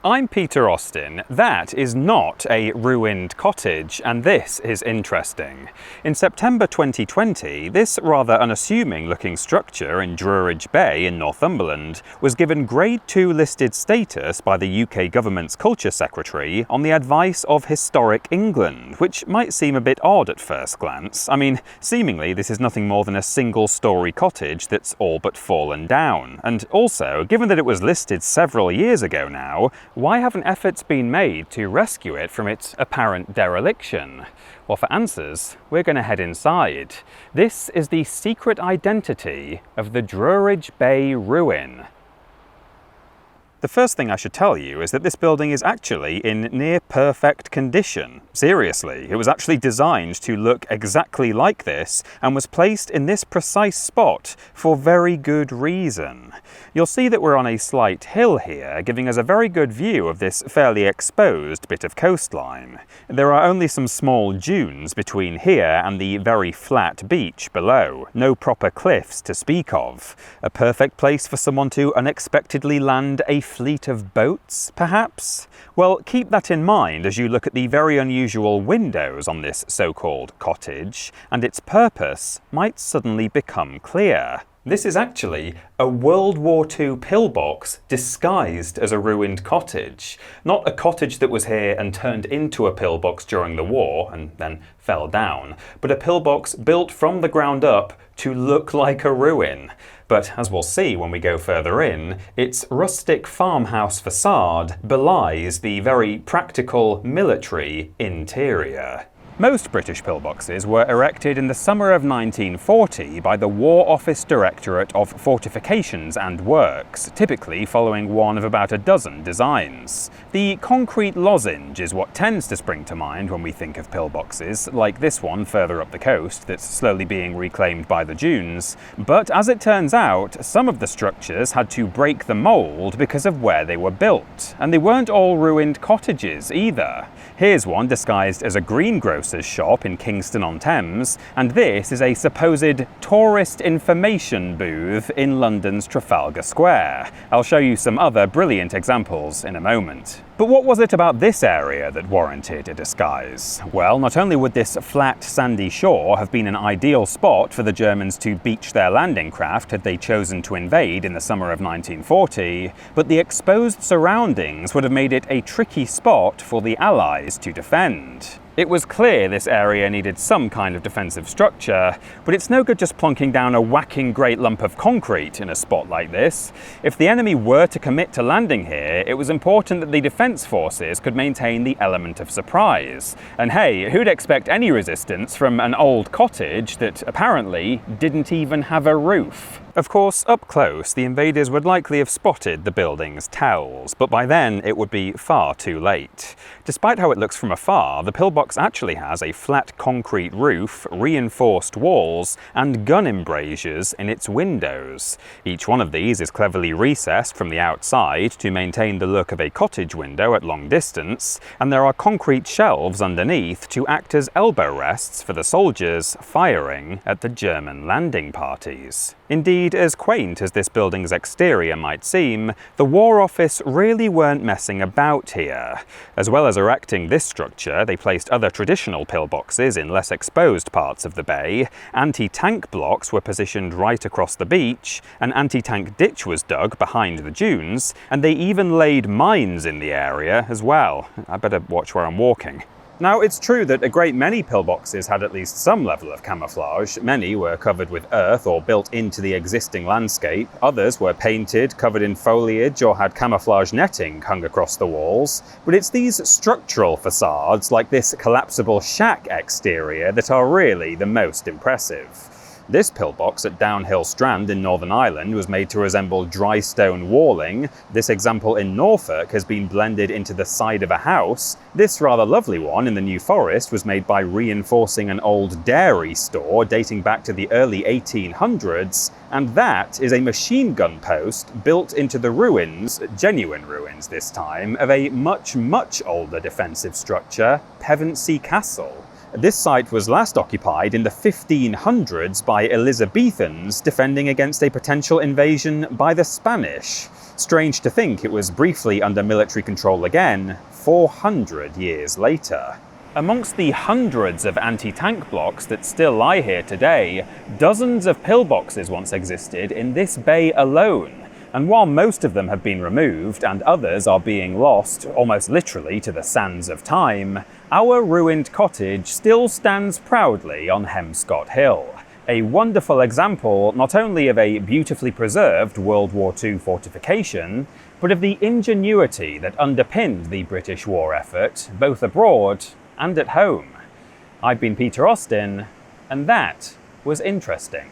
I'm Peter Austin. That is not a ruined cottage, and this is interesting. In September 2020, this rather unassuming looking structure in Druridge Bay in Northumberland was given Grade 2 listed status by the UK government's Culture Secretary on the advice of Historic England, which might seem a bit odd at first glance. I mean, seemingly this is nothing more than a single-storey cottage that's all but fallen down. And also, given that it was listed several years ago now, why haven't efforts been made to rescue it from its apparent dereliction? Well, for answers, we're going to head inside. This is the secret identity of the Druridge Bay Ruin. The first thing I should tell you is that this building is actually in near perfect condition. Seriously, it was actually designed to look exactly like this and was placed in this precise spot for very good reason. You'll see that we're on a slight hill here, giving us a very good view of this fairly exposed bit of coastline. There are only some small dunes between here and the very flat beach below. No proper cliffs to speak of. A perfect place for someone to unexpectedly land a fleet of boats, perhaps? Well, keep that in mind as you look at the very unusual windows on this so-called cottage, and its purpose might suddenly become clear. This is actually a World War II pillbox disguised as a ruined cottage. Not a cottage that was here and turned into a pillbox during the war and then fell down, but a pillbox built from the ground up to look like a ruin. But as we'll see when we go further in, its rustic farmhouse facade belies the very practical military interior. Most British pillboxes were erected in the summer of 1940 by the War Office Directorate of Fortifications and Works, typically following one of about a dozen designs. The concrete lozenge is what tends to spring to mind when we think of pillboxes, like this one further up the coast that's slowly being reclaimed by the dunes. But as it turns out, some of the structures had to break the mould because of where they were built, and they weren't all ruined cottages either. Here's one disguised as a greengrocer's shop in Kingston-on-Thames, and this is a supposed tourist information booth in London's Trafalgar Square. I'll show you some other brilliant examples in a moment. But what was it about this area that warranted a disguise? Well, not only would this flat, sandy shore have been an ideal spot for the Germans to beach their landing craft had they chosen to invade in the summer of 1940, but the exposed surroundings would have made it a tricky spot for the Allies to defend. It was clear this area needed some kind of defensive structure, but it's no good just plonking down a whacking great lump of concrete in a spot like this. If the enemy were to commit to landing here, it was important that the defence forces could maintain the element of surprise. And hey, who'd expect any resistance from an old cottage that apparently didn't even have a roof? Of course, up close, the invaders would likely have spotted the building's towels, but by then it would be far too late. Despite how it looks from afar, the pillbox actually has a flat concrete roof, reinforced walls, and gun embrasures in its windows. Each one of these is cleverly recessed from the outside to maintain the look of a cottage window at long distance, and there are concrete shelves underneath to act as elbow rests for the soldiers firing at the German landing parties. Indeed, as quaint as this building's exterior might seem, the War Office really weren't messing about here. As well as erecting this structure, they placed other traditional pillboxes in less exposed parts of the bay, anti-tank blocks were positioned right across the beach, an anti-tank ditch was dug behind the dunes, and they even laid mines in the area as well. I better watch where I'm walking. Now, it's true that a great many pillboxes had at least some level of camouflage. Many were covered with earth or built into the existing landscape. Others were painted, covered in foliage, or had camouflage netting hung across the walls. But it's these structural facades, like this collapsible shack exterior, that are really the most impressive. This pillbox at Downhill Strand in Northern Ireland was made to resemble dry stone walling. This example in Norfolk has been blended into the side of a house. This rather lovely one in the New Forest was made by reinforcing an old dairy store dating back to the early 1800s. And that is a machine gun post built into the ruins, genuine ruins this time, of a much, much older defensive structure, Pevensey Castle. This site was last occupied in the 1500s by Elizabethans defending against a potential invasion by the Spanish. Strange to think it was briefly under military control again 400 years later. Amongst the hundreds of anti-tank blocks that still lie here today, dozens of pillboxes once existed in this bay alone. And while most of them have been removed and others are being lost, almost literally to the sands of time, our ruined cottage still stands proudly on Hemscott Hill. A wonderful example not only of a beautifully preserved World War II fortification, but of the ingenuity that underpinned the British war effort, both abroad and at home. I've been Peter Austin, and that was interesting.